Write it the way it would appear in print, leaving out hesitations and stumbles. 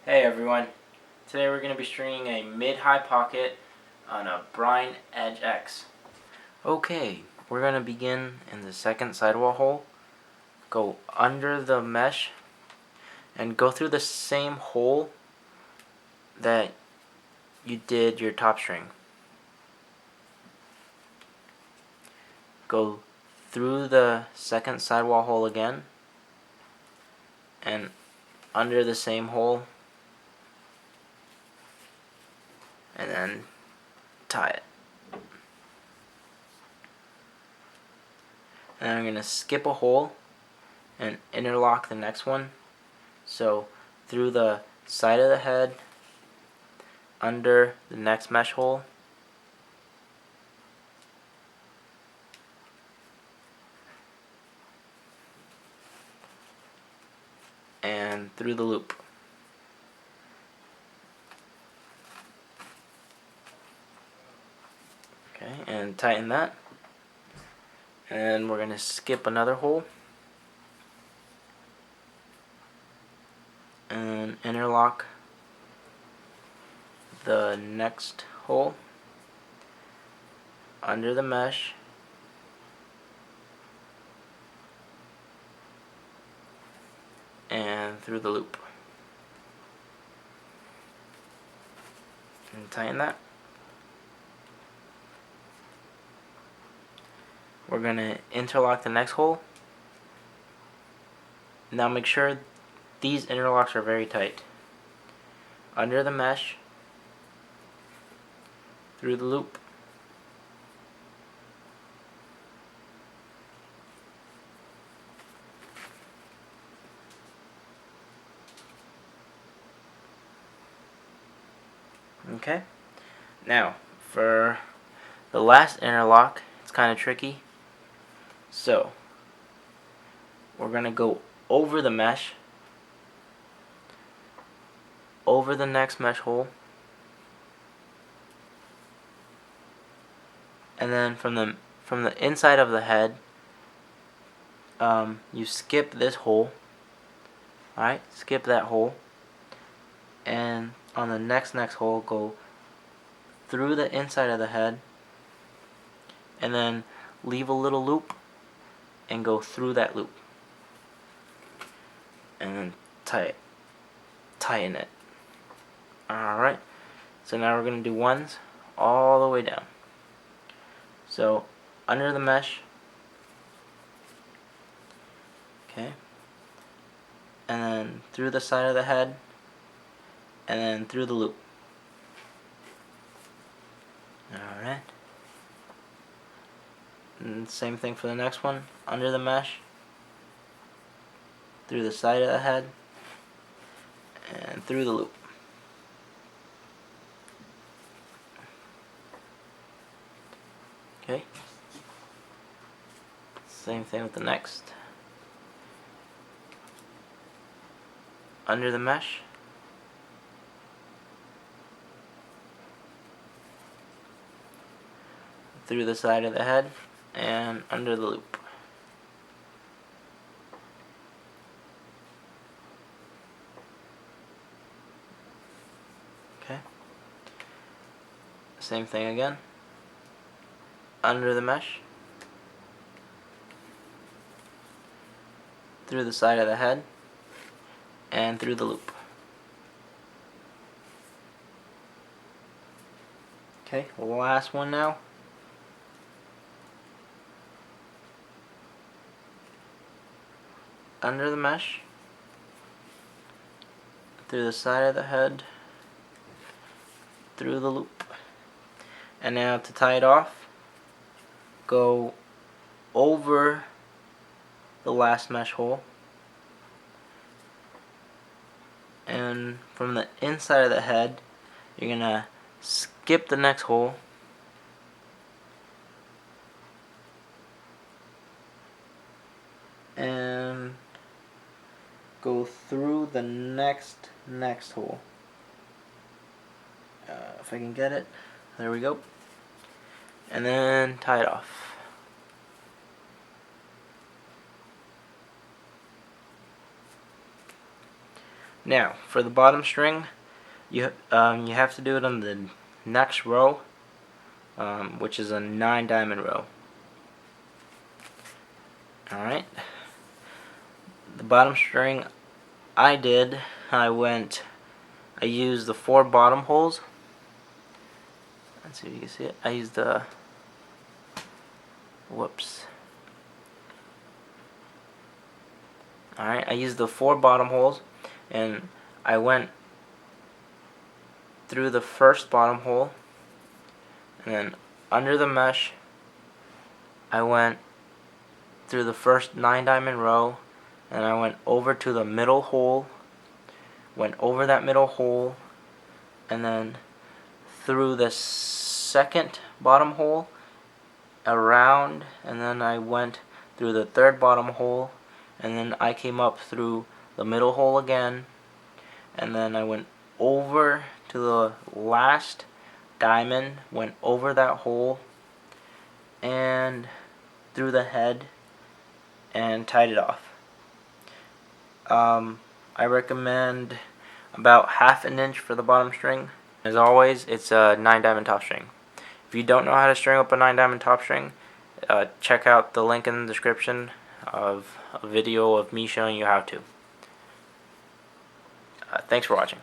Hey everyone, today we're going to be stringing a mid-high pocket on a Brine Edge X. Okay, we're going to begin in the second sidewall hole, go under the mesh, and go through the same hole that you did your top string. Go through the second sidewall hole again, and under the same hole, and then tie it. And then I'm going to skip a hole and interlock the next one. So through the side of the head, under the next mesh hole, and through the loop. Okay, and tighten that. And we're going to skip another hole and interlock the next hole under the mesh, and through the loop. And tighten that. We're going to interlock the next hole. Now make sure these interlocks are very tight. Under the mesh, through the loop, okay? Now, for the last interlock, it's kind of tricky. So, we're going to go over the mesh, over the next mesh hole, and then from the inside of the head, you skip this hole. Alright, skip that hole, and on the next hole, go through the inside of the head, and then leave a little loop and go through that loop, and then tighten it. Alright, so now we're going to do ones all the way down. So under the mesh, okay, and then through the side of the head, and then through the loop. Alright, and same thing for the next one, under the mesh, through the side of the head, and through the loop. Okay, same thing with the next. Under the mesh, through the side of the head, and under the loop. Okay, same thing again. Under the mesh, through the side of the head, and through the loop. Okay, last one now. Under the mesh, through the side of the head, through the loop. And now to tie it off, go over the last mesh hole, and from the inside of the head, you're gonna skip the next hole, and go through the next hole. If I can get it, there we go, and then tie it off. Now for the bottom string, you have to do it on the next row, which is a 9 diamond row. Alright, the bottom string I used the 4 bottom holes. Let's see if you can see it. I used the Alright, I used the 4 bottom holes, and I went through the first bottom hole, and then under the mesh I went through the first 9 diamond row, and I went over to the middle hole, went over that middle hole, and then through the second bottom hole, around, and then I went through the third bottom hole, and then I came up through the middle hole again, and then I went over to the last diamond, went over that hole and through the head and tied it off. I recommend about 1/2 inch for the bottom string. As always, it's a 9 diamond top string. If you don't know how to string up a 9 diamond top string, check out the link in the description of a video of me showing you how to. Thanks for watching.